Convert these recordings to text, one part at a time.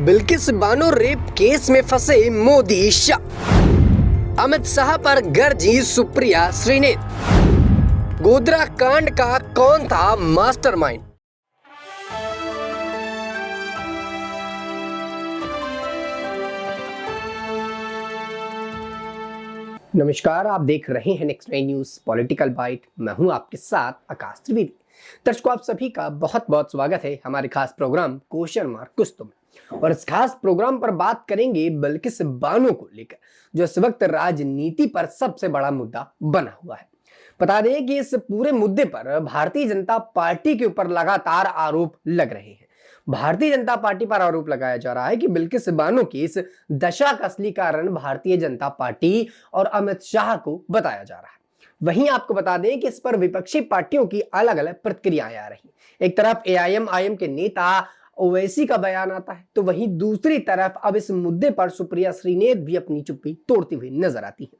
Bilkis Bano rape case में फंसे मोदी शाह। अमित शाह पर गर्जी सुप्रिया श्रीनेत। गोधरा कांड का कौन था मास्टरमाइंड? नमस्कार, आप देख रहे हैं नेक्स्ट 9 न्यूज पॉलिटिकल बाइट। मैं हूं आपके साथ आकाश त्रिवेदी। दर्शकों, आप सभी का बहुत बहुत स्वागत है हमारे खास प्रोग्राम क्वेश्चन मार्क कुछ तुम। और इस खास प्रोग्राम पर बात करेंगे बिल्किस बानो को लेकर, जो इस वक्त राजनीति पर सबसे बड़ा मुद्दा बना हुआ है। बता दें कि इस पूरे मुद्दे पर भारतीय जनता पार्टी के ऊपर लगातार आरोप लग रहे हैं। भारतीय जनता पार्टी पर आरोप लगाया जा रहा है कि बिल्किस बानो की इस दशा का असली कारण भारतीय जनता पार्टी और अमित शाह को बताया जा रहा है। वहीं आपको बता दें कि इस पर विपक्षी पार्टियों की अलग अलग प्रतिक्रियाएं आ रही। एक तरफ एआईएमआईएम के नेता ओवैसी का बयान आता है, तो वहीं दूसरी तरफ अब इस मुद्दे पर सुप्रिया श्रीनेत भी अपनी चुप्पी तोड़ती हुई नजर आती है।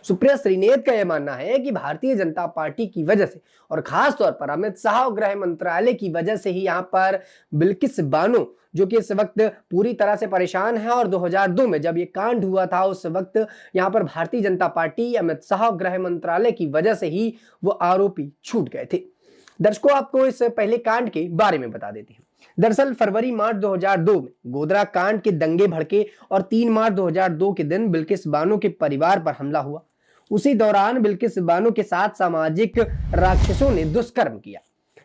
सुप्रिया श्रीनेत का यह मानना है कि भारतीय जनता पार्टी की वजह से और खास तौर पर अमित शाह और गृह मंत्रालय की वजह से ही यहाँ पर बिल्किस बानो, जो कि इस वक्त पूरी तरह से परेशान है, और 2002 में जब ये कांड हुआ था उस वक्त यहाँ पर भारतीय जनता पार्टी, अमित शाह और गृह मंत्रालय की वजह से ही वो आरोपी छूट गए थे। दर्शकों, आपको इस पहले कांड के बारे में बता देते हैं। दरअसल फरवरी मार्च 2002 में गोधरा कांड के दंगे भड़के और 3 मार्च 2002 के दिन बिल्किस बानो के परिवार पर हमला हुआ। उसी दौरान बिल्किस बानो के साथ सामाजिक राक्षसों ने दुष्कर्म किया।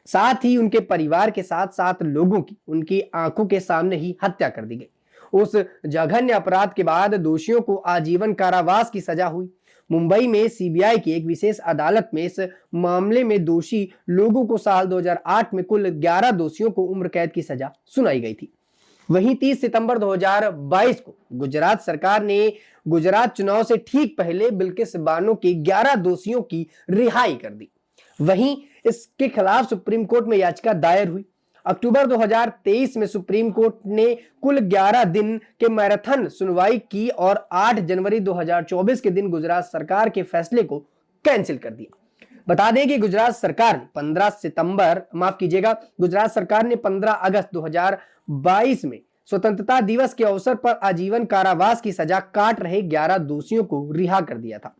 साथ ही उनके परिवार के साथ 7 लोगों की उनकी आंखों के सामने ही हत्या कर दी गई। उस जघन्य अपराध के बाद दोषियों को आजीवन कारावास की सजा हुई। मुंबई में सीबीआई की एक विशेष अदालत में इस मामले में दोषी लोगों को साल 2008 में कुल 11 दोषियों को उम्र कैद की सजा सुनाई गई थी। वहीं 30 सितंबर 2022 को गुजरात सरकार ने गुजरात चुनाव से ठीक पहले बिल्किस बानो के 11 दोषियों की रिहाई कर दी। वहीं इसके खिलाफ सुप्रीम कोर्ट में याचिका दायर हुई। अक्टूबर 2023 में सुप्रीम कोर्ट ने कुल 11 दिन के मैराथन सुनवाई की और 8 जनवरी 2024 के दिन गुजरात सरकार के फैसले को कैंसिल कर दिया। बता दें कि गुजरात सरकार ने 15 अगस्त 2022 में स्वतंत्रता दिवस के अवसर पर आजीवन कारावास की सजा काट रहे 11 दोषियों को रिहा कर दिया था।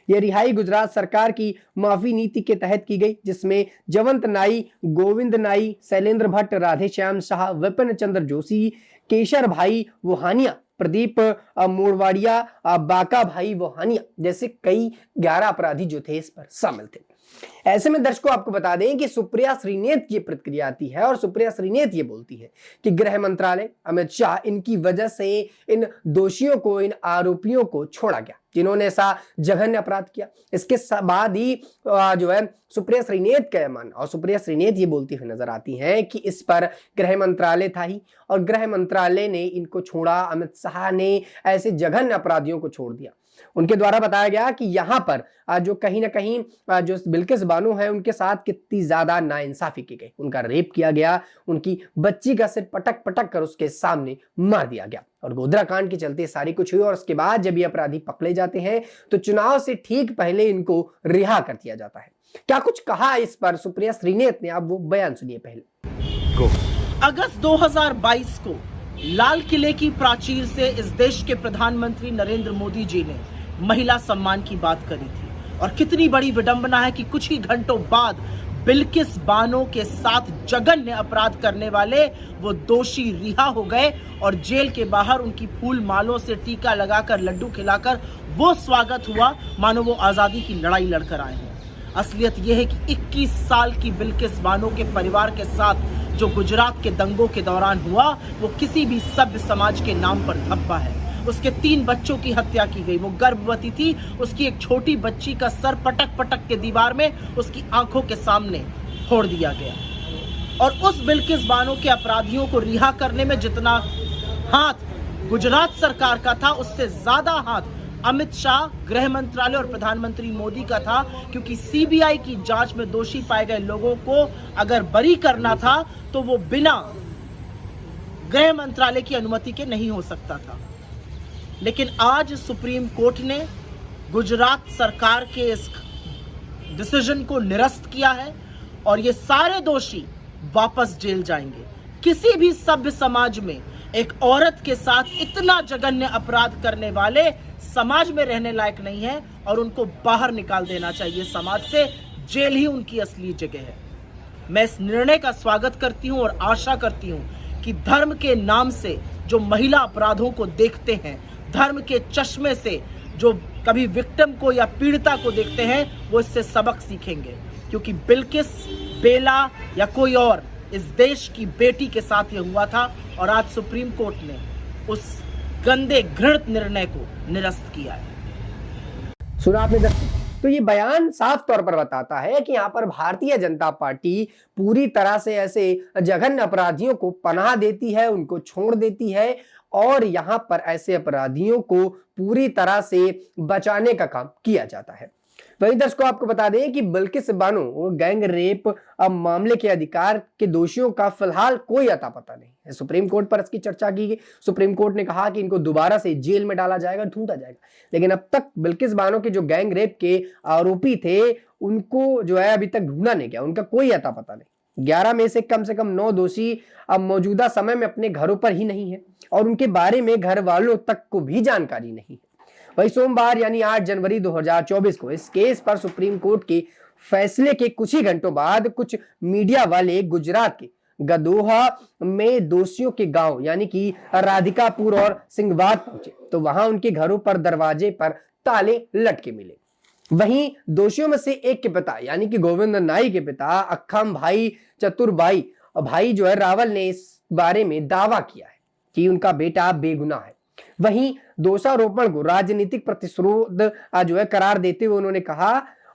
यह रिहाई गुजरात सरकार की माफी नीति के तहत की गई, जिसमें जवंत नाई, गोविंद नाई, शैलेंद्र भट्ट, राधेश्याम शाह, विपिन चंद्र जोशी, केशर भाई वोहानिया, प्रदीप मोड़वाड़िया, बाका भाई वोहानिया जैसे कई 11 अपराधी जो थे इस पर शामिल थे। ऐसे में दर्शकों, आपको बता दें कि सुप्रिया श्रीनेत की प्रतिक्रिया आती है और सुप्रिया श्रीनेत ये बोलती है कि गृह मंत्रालय, अमित शाह, इनकी वजह से इन दोषियों को, इन आरोपियों को छोड़ा गया जिन्होंने ऐसा जघन्य अपराध किया। इसके बाद ही जो है सुप्रिया श्रीनेत का मानना, और सुप्रिया श्रीनेत ये बोलती हुई नजर आती हैं कि इस पर गृह मंत्रालय था ही, और गृह मंत्रालय ने इनको छोड़ा। अमित शाह ने ऐसे जघन्य अपराधियों को छोड़ दिया। उनके द्वारा बताया गया कि यहाँ पर जो कहीं ना कहीं जो बिल्किस बानो है उनके साथ कितनी ज्यादा नाइंसाफी की गई। उनका रेप किया गया, उनकी बच्ची का सिर पटक पटक कर उसके सामने मार दिया गया, और गोधरा कांड के चलते सारी कुछ हुई। और उसके बाद जब ये अपराधी पकड़े जाते हैं तो चुनाव से ठीक पहले इनको रिहा कर दिया जाता है। क्या कुछ कहा इस पर सुप्रिया श्रीनेत ने, आप वो बयान सुनिए पहले। अगस्त 2022 को लाल किले की प्राचीर से इस देश के प्रधानमंत्री नरेंद्र मोदी जी ने महिला सम्मान की बात करी थी, और कितनी बड़ी विडंबना है कि कुछ ही घंटों बाद बिल्किस बानो के साथ जघन्य अपराध करने वाले वो दोषी रिहा हो गए, और जेल के बाहर उनकी फूल मालों से टीका लगाकर, लड्डू खिलाकर वो स्वागत हुआ मानो वो आजादी की लड़ाई लड़कर आए हैं। असलियत यह है कि 21 साल की बिल्किस बानो के परिवार के साथ जो गुजरात के दंगों के दौरान हुआ, वो किसी भी सभ्य समाज के नाम पर धब्बा है। उसके 3 बच्चों की हत्या की गई, वो गर्भवती थी, उसकी एक छोटी बच्ची का सर पटक पटक के दीवार में उसकी आंखों के सामने फोड़ दिया गया। और उस बिल्किस बानो के अपराधियों को रिहा करने में जितना हाथ गुजरात सरकार का था, उससे ज्यादा हाथ अमित शाह, गृह मंत्रालय और प्रधानमंत्री मोदी का था, क्योंकि सीबीआई की जांच में दोषी पाए गए लोगों को अगर बरी करना था तो वो बिना गृह मंत्रालय की अनुमति के नहीं हो सकता था। लेकिन आज सुप्रीम कोर्ट ने गुजरात सरकार के इस डिसीजन को निरस्त किया है, और ये सारे दोषी वापस जेल जाएंगे। किसी भी सभ्य समाज में एक औरत के साथ इतना जघन्य अपराध करने वाले समाज में रहने लायक नहीं है और उनको बाहर निकाल देना चाहिए समाज से। जेल ही उनकी असली जगह है। मैं इस निर्णय का स्वागत करती हूं और आशा करती हूं कि धर्म के नाम से जो महिला अपराधों को देखते हैं, धर्म के चश्मे से जो कभी विक्टिम को या पीड़िता को देखते हैं, वो इससे सबक सीखेंगे। क्योंकि बिल्किस, बेला या कोई और इस देश की बेटी के साथ ये हुआ था और आज सुप्रीम कोर्ट ने उस गंदे घृणित निर्णय को निरस्त किया है। सुना आपने दर्शक? तो ये बयान साफ तौर पर बताता है कि यहाँ पर भारतीय जनता पार्टी पूरी तरह से ऐसे जघन्य अपराधियों को पनाह देती है, उनको छोड़ देती है और यहाँ पर ऐसे अपराधियों को पूरी तरह से बचाने का काम किया जाता है। वहीं दर्शकों आपको बता दें कि बिल्किस बानो गैंग रेप मामले के अधिकार के दोषियों का फिलहाल कोई अता पता नहीं है। सुप्रीम कोर्ट पर इसकी चर्चा की गई। सुप्रीम कोर्ट ने कहा कि इनको दोबारा से जेल में डाला जाएगा, ढूंढा जाएगा, लेकिन अब तक बिल्किस बानो के जो गैंग रेप के आरोपी थे उनको जो है अभी तक ढूंढा नहीं गया, उनका कोई अता पता नहीं। 11 में से कम 9 दोषी अब मौजूदा समय में अपने घरों पर ही नहीं है और उनके बारे में घर वालों तक को भी जानकारी नहीं है। वही सोमवार यानी 8 जनवरी 2024 को इस केस पर सुप्रीम कोर्ट के फैसले के कुछ ही घंटों बाद कुछ मीडिया वाले गुजरात के गदोहा में दोषियों के गांव यानी कि राधिकापुर और सिंगवाद पहुंचे तो वहां उनके घरों पर दरवाजे पर ताले लटके मिले। वहीं दोषियों में से एक के पिता यानी कि गोविंद नाई के पिता अक्खम भाई चतुरबाई भाई जो है रावल ने इस बारे में दावा किया है कि उनका बेटा बेगुनाह है। वहीं दोषारोपण को राजनीतिक प्रतिशोध जो है करार देते हुए उन्होंने कहा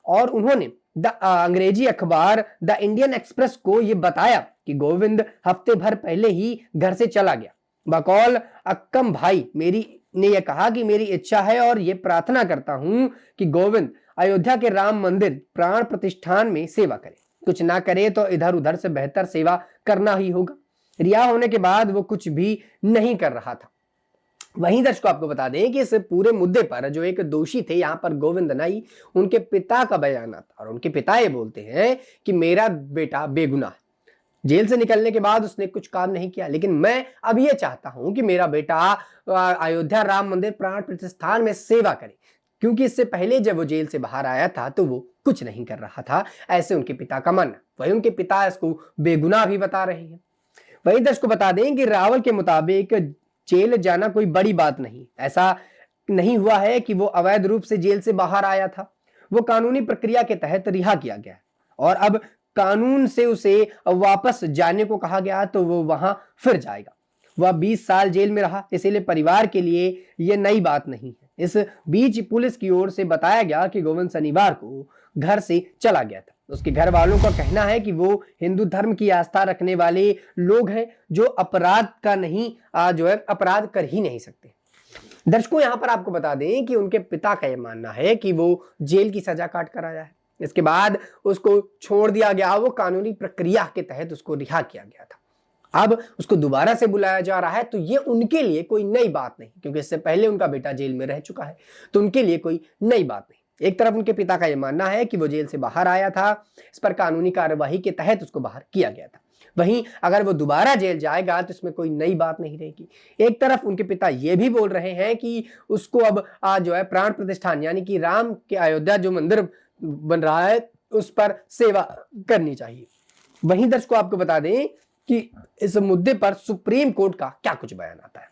और उन्होंने अंग्रेजी अखबार द इंडियन एक्सप्रेस को यह बताया कि गोविंद हफ्ते भर पहले ही घर से चला गया। बकौल अक्कम भाई मेरी ने यह कहा कि मेरी इच्छा है और ये प्रार्थना करता हूं कि गोविंद अयोध्या के राम मंदिर प्राण प्रतिष्ठान में सेवा करे, कुछ ना करे तो इधर उधर से बेहतर सेवा करना ही होगा। रिहा होने के बाद वो कुछ भी नहीं कर रहा था। वहीं दर्शकों आपको बता दें कि इस पूरे मुद्दे पर जो एक दोषी थे यहाँ पर गोविंद नाई, उनके पिता का बयान आता और उनके पिता ये बोलते हैं कि मेरा बेटा बेगुनाह, जेल से निकलने के बाद उसने कुछ काम नहीं किया, लेकिन मैं अब ये चाहता हूं कि मेरा बेटा अयोध्या राम मंदिर प्राण प्रतिष्ठान में सेवा करे, क्योंकि इससे पहले जब वो जेल से बाहर आया था तो वो कुछ नहीं कर रहा था, ऐसे उनके पिता का मानना। वही उनके पिता इसको बेगुनाह भी बता रहे हैं। वही दर्शकों बता दें कि रावल के मुताबिक जेल जाना कोई बड़ी बात नहीं, ऐसा नहीं हुआ है कि वो अवैध रूप से जेल से बाहर आया था। वो कानूनी प्रक्रिया के तहत रिहा किया गया और अब कानून से उसे वापस जाने को कहा गया तो वो वहां फिर जाएगा। वह 20 साल जेल में रहा, इसीलिए परिवार के लिए यह नई बात नहीं है। इस बीच पुलिस की ओर से बताया गया कि गोविंद शनिवार को घर से चला गया था। उसके घर वालों का कहना है कि वो हिंदू धर्म की आस्था रखने वाले लोग हैं जो अपराध का नहीं जो है अपराध कर ही नहीं सकते। दर्शकों यहाँ पर आपको बता दें कि उनके पिता का यह मानना है कि वो जेल की सजा काट कर आया है, इसके बाद उसको छोड़ दिया गया, वो कानूनी प्रक्रिया के तहत उसको रिहा किया गया था। अब उसको दोबारा से बुलाया जा रहा है तो ये उनके लिए कोई नई बात नहीं, क्योंकि इससे पहले उनका बेटा जेल में रह चुका है, तो उनके लिए कोई नई बात नहीं। एक तरफ उनके पिता का यह मानना है कि वो जेल से बाहर आया था, इस पर कानूनी कार्यवाही के तहत उसको बाहर किया गया था। वहीं अगर वो दोबारा जेल जाएगा तो इसमें कोई नई बात नहीं रहेगी। एक तरफ उनके पिता ये भी बोल रहे हैं कि उसको अब जो है प्राण प्रतिष्ठान यानी कि राम के अयोध्या जो मंदिर बन रहा है उस पर सेवा करनी चाहिए। वहीं दर्शकों आपको बता दें कि इस मुद्दे पर सुप्रीम कोर्ट का क्या कुछ बयान आता है।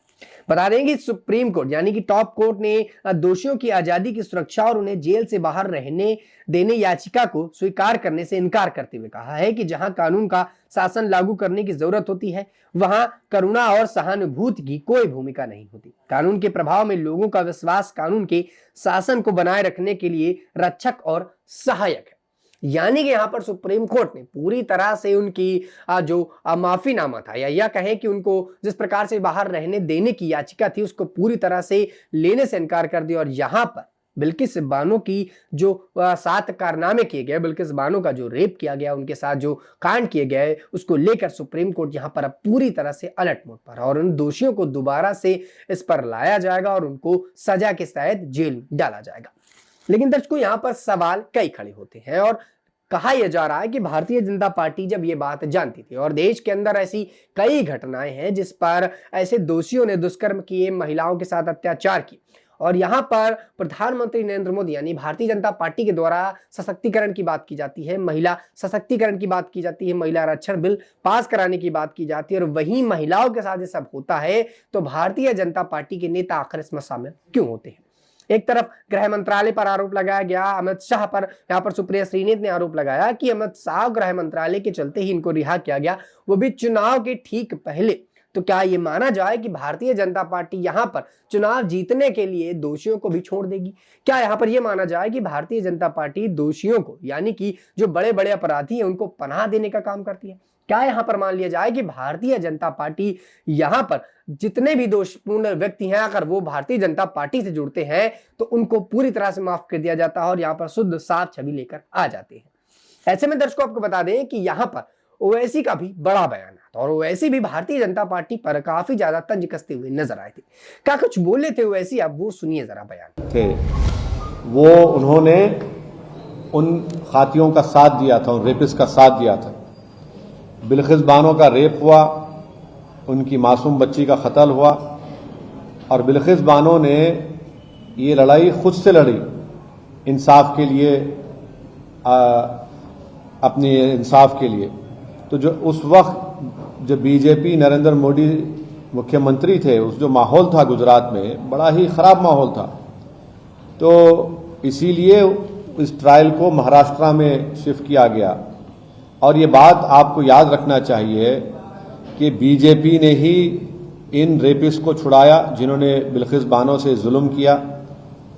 बता दें कि सुप्रीम कोर्ट यानी कि टॉप कोर्ट ने दोषियों की आजादी की सुरक्षा और उन्हें जेल से बाहर रहने देने याचिका को स्वीकार करने से इनकार करते हुए कहा है कि जहां कानून का शासन लागू करने की जरूरत होती है वहां करुणा और सहानुभूति की कोई भूमिका नहीं होती। कानून के प्रभाव में लोगों का विश्वास कानून के शासन को बनाए रखने के लिए रक्षक और सहायक है। यानी कि यहाँ पर सुप्रीम कोर्ट ने पूरी तरह से उनकी जो माफीनामा था या यह कहें कि उनको जिस प्रकार से बाहर रहने देने की याचिका थी उसको पूरी तरह से लेने से इनकार कर दिया और यहाँ पर बिल्किस बानो की जो 7 कारनामे किए गए, बिल्किस बानो का जो रेप किया गया, उनके साथ जो कांड किए गए, उसको लेकर सुप्रीम कोर्ट यहाँ पर अब पूरी तरह से अलर्ट मोड पर और उन दोषियों को दोबारा से इस पर लाया जाएगा और उनको सजा के तहत जेल डाला जाएगा। लेकिन दर्शकों यहाँ पर सवाल कई खड़े होते हैं और कहा यह जा रहा है कि भारतीय जनता पार्टी जब ये बात जानती थी और देश के अंदर ऐसी कई घटनाएं हैं जिस पर ऐसे दोषियों ने दुष्कर्म किए, महिलाओं के साथ अत्याचार किए, और यहां पर प्रधानमंत्री नरेंद्र मोदी यानी भारतीय जनता पार्टी के द्वारा सशक्तिकरण की बात की जाती है, महिला सशक्तिकरण की बात की जाती है, महिला आरक्षण बिल पास कराने की बात की जाती है, और वहीं महिलाओं के साथ ये सब होता है तो भारतीय जनता पार्टी के नेता आखिर इसमें शामिल क्यों होते हैं? एक तरफ गृह मंत्रालय पर आरोप लगाया गया, अमित शाह पर, यहां पर सुप्रिया श्रीनेत ने आरोप लगाया कि अमित शाह गृह मंत्रालय के चलते ही इनको रिहा किया गया, वो भी चुनाव के ठीक पहले। तो क्या ये माना जाए कि भारतीय जनता पार्टी यहां पर चुनाव जीतने के लिए दोषियों को भी छोड़ देगी? क्या यहां पर यह माना जाए कि भारतीय जनता पार्टी दोषियों को यानी कि जो बड़े बड़े अपराधी हैं उनको पनाह देने का काम करती है? क्या यहां पर मान लिया जाए कि भारतीय जनता पार्टी यहां पर जितने भी दोषपूर्ण व्यक्ति हैं अगर वो भारतीय जनता पार्टी से जुड़ते हैं तो उनको पूरी तरह से माफ कर दिया जाता है और यहां पर शुद्ध साफ छवि लेकर आ जाते हैं? ऐसे में दर्शकों आपको बता दें कि यहां पर ओवैसी का भी बड़ा बयान आता और ओवैसी भी भारतीय जनता पार्टी पर काफी ज्यादा तंज कसते हुए नजर आए थे। क्या कुछ बोले थे ओवैसी, आप वो सुनिए जरा बयान थे। वो उन्होंने उन खातियों का साथ दिया था, उन रेपिस्ट का साथ दिया था। बिल्किस बानो का रेप हुआ, उनकी मासूम बच्ची का कत्ल हुआ, और बिल्किस बानो ने ये लड़ाई खुद से लड़ी इंसाफ के लिए, अपने इंसाफ के लिए। तो जो उस वक्त जो बीजेपी नरेंद्र मोदी मुख्यमंत्री थे, उस जो माहौल था गुजरात में बड़ा ही खराब माहौल था, तो इसीलिए इस ट्रायल को महाराष्ट्र में शिफ्ट किया गया। और ये बात आपको याद रखना चाहिए कि बीजेपी ने ही इन रेपिस्ट को छुड़ाया जिन्होंने बिल्किस बानो से जुल्म किया।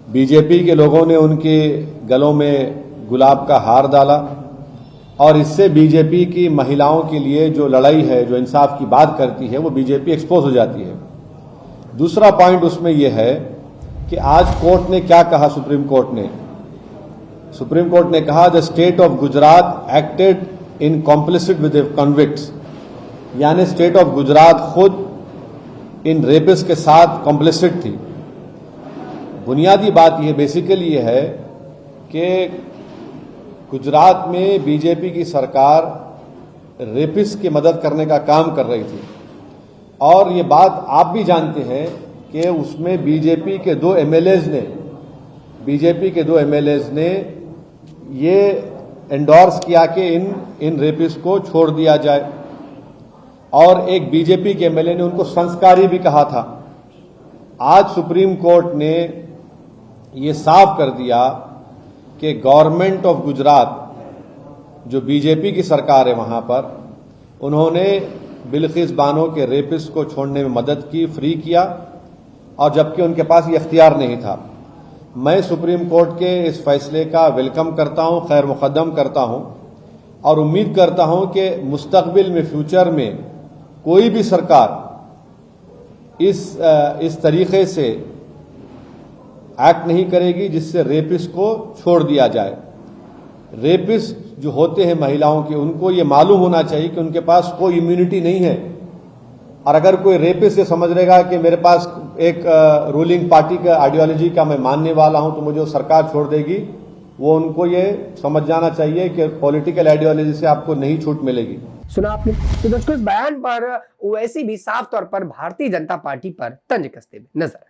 बीजेपी के लोगों ने उनके गलों में गुलाब का हार डाला, और इससे बीजेपी की महिलाओं के लिए जो लड़ाई है, जो इंसाफ की बात करती है, वो बीजेपी एक्सपोज हो जाती है। दूसरा पॉइंट उसमें यह है कि आज कोर्ट ने क्या कहा, सुप्रीम कोर्ट ने कहा the state of Gujarat acted in complicit with convicts, यानी स्टेट ऑफ गुजरात खुद इन रेपिस्ट के साथ कॉम्प्लिसिट थी। बुनियादी बात यह बेसिकली ये है कि गुजरात में बीजेपी की सरकार रेपिस्ट की मदद करने का काम कर रही थी, और ये बात आप भी जानते हैं कि उसमें बीजेपी के दो एमएलएज ने ये एंडोर्स किया कि इन रेपिस्ट को छोड़ दिया जाए, और एक बीजेपी के एमएलए ने उनको संस्कारी भी कहा था। आज सुप्रीम कोर्ट ने ये साफ कर दिया कि गवर्नमेंट ऑफ गुजरात, जो बीजेपी की सरकार है वहां पर, उन्होंने बिल्किस बानो के रेपिस्ट को छोड़ने में मदद की, फ्री किया, और जबकि उनके पास ये इख्तियार नहीं था। मैं सुप्रीम कोर्ट के इस फैसले का वेलकम करता हूं, खैर मुकद्दम करता हूं, और उम्मीद करता हूं कि मुस्तकबिल में, फ्यूचर में कोई भी सरकार इस तरीके से एक्ट नहीं करेगी जिससे रेपिस्ट को छोड़ दिया जाए। रेपिस्ट जो होते हैं महिलाओं के, उनको ये मालूम होना चाहिए कि उनके पास कोई इम्यूनिटी नहीं है, और अगर कोई रेपिस्ट ये समझ लेगा कि मेरे पास एक रूलिंग पार्टी का आइडियोलॉजी का मैं मानने वाला हूं तो मुझे वो सरकार छोड़ देगी, वो उनको ये समझ जाना चाहिए कि पॉलिटिकल आइडियोलॉजी से आपको नहीं छूट मिलेगी। सुना आपने? तो दोस्तों इस बयान पर ओवैसी भी साफ तौर पर भारतीय जनता पार्टी पर तंज कसते हुए नजर।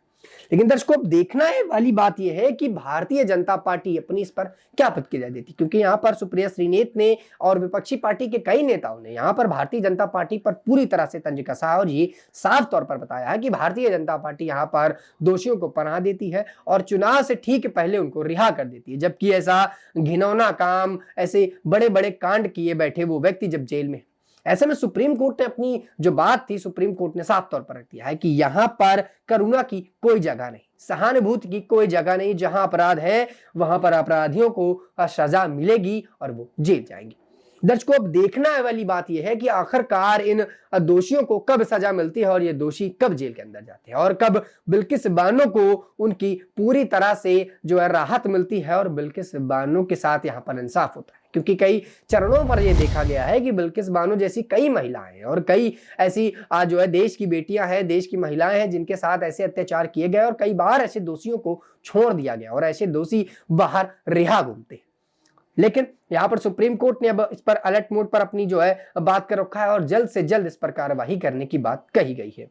लेकिन दर्शकों अब देखना है वाली बात यह है कि भारतीय जनता पार्टी अपनी इस पर क्या प्रतिक्रिया देती, क्योंकि यहां पर सुप्रिया श्रीनेत ने और विपक्षी पार्टी के कई नेताओं ने यहां पर भारतीय जनता पार्टी पर पूरी तरह से तंज कसा और ये साफ तौर पर बताया है कि भारतीय जनता पार्टी यहां पर दोषियों को पनाह देती है और चुनाव से ठीक पहले उनको रिहा कर देती है, जबकि ऐसा घिनौना काम, ऐसे बड़े बड़े कांड किए बैठे वो व्यक्ति जब जेल में। ऐसे में सुप्रीम कोर्ट ने अपनी जो बात थी, सुप्रीम कोर्ट ने साफ तौर पर रख दिया है कि यहां पर करुणा की कोई जगह नहीं, सहानुभूति की कोई जगह नहीं। जहां अपराध है वहां पर अपराधियों को सजा मिलेगी और वो जेल जाएंगे। दर्शकों अब देखना है वाली बात यह है कि आखिरकार इन दोषियों को कब सजा मिलती है और ये दोषी कब जेल के अंदर जाते हैं, और कब बिल्किस बानो को उनकी पूरी तरह से जो है राहत मिलती है और बिल्किस बानो के साथ यहाँ पर इंसाफ होता है। क्योंकि कई चरणों पर यह देखा गया है कि बिल्किस बानो जैसी कई महिलाएं हैं और कई ऐसी आज जो है देश की बेटियां हैं, देश की महिलाएं हैं जिनके साथ ऐसे अत्याचार किए गए और कई बार ऐसे दोषियों को छोड़ दिया गया और ऐसे दोषी बाहर रिहा घूमते हैं। लेकिन यहाँ पर सुप्रीम कोर्ट ने अब इस पर अलर्ट मोड पर अपनी जो है बात कर रखा है और जल्द से जल्द इस पर कार्यवाही करने की बात कही गई है।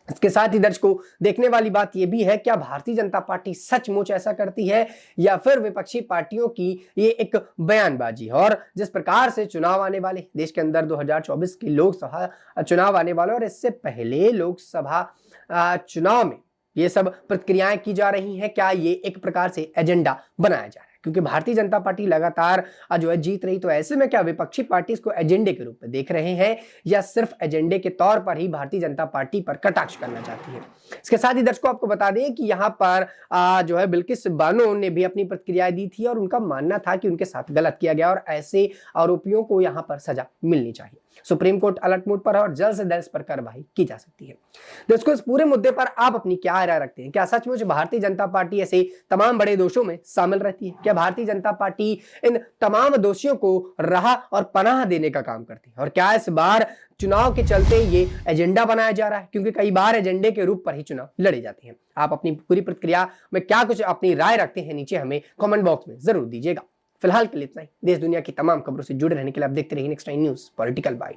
इसके साथ ही दर्शकों, देखने वाली बात यह भी है, क्या भारतीय जनता पार्टी सचमुच ऐसा करती है या फिर विपक्षी पार्टियों की ये एक बयानबाजी है। और जिस प्रकार से चुनाव आने वाले, देश के अंदर 2024 के लोकसभा चुनाव आने वाले और इससे पहले लोकसभा चुनाव में ये सब प्रक्रियाएं की जा रही हैं, क्या ये एक प्रकार से एजेंडा बनाया जा रहा है? क्योंकि भारतीय जनता पार्टी लगातार जो है जीत रही, तो ऐसे में क्या विपक्षी पार्टी इसको एजेंडे के रूप में देख रहे हैं या सिर्फ एजेंडे के तौर पर ही भारतीय जनता पार्टी पर कटाक्ष करना चाहती है? इसके साथ ही दर्शकों आपको बता दें कि यहाँ पर जो है बिल्किस बानो ने भी अपनी प्रतिक्रिया दी थी और उनका मानना था कि उनके साथ गलत किया गया और ऐसे आरोपियों को यहाँ पर सजा मिलनी चाहिए। सुप्रीम कोर्ट अलर्ट मोड पर है और जल्द से जल्द इस पर कार्रवाई की जा सकती है। दोस्तों, इस पूरे मुद्दे पर आप अपनी क्या राय रखते हैं? क्या सचमुच भारतीय जनता पार्टी ऐसे तमाम बड़े दोषों में शामिल रहती है? क्या भारतीय जनता पार्टी इन तमाम दोषियों को राह और पनाह देने का काम करती है? और क्या इस बार चुनाव के चलते ये एजेंडा बनाया जा रहा है? क्योंकि कई बार एजेंडे के रूप पर ही चुनाव लड़े जाते हैं। आप अपनी पूरी प्रतिक्रिया में क्या कुछ अपनी राय रखते हैं, नीचे हमें कमेंट बॉक्स में जरूर दीजिएगा। फिलहाल के लिए इतना ही। देश दुनिया की तमाम खबरों से जुड़े रहने के लिए आप देखते रहिए next time news political bite.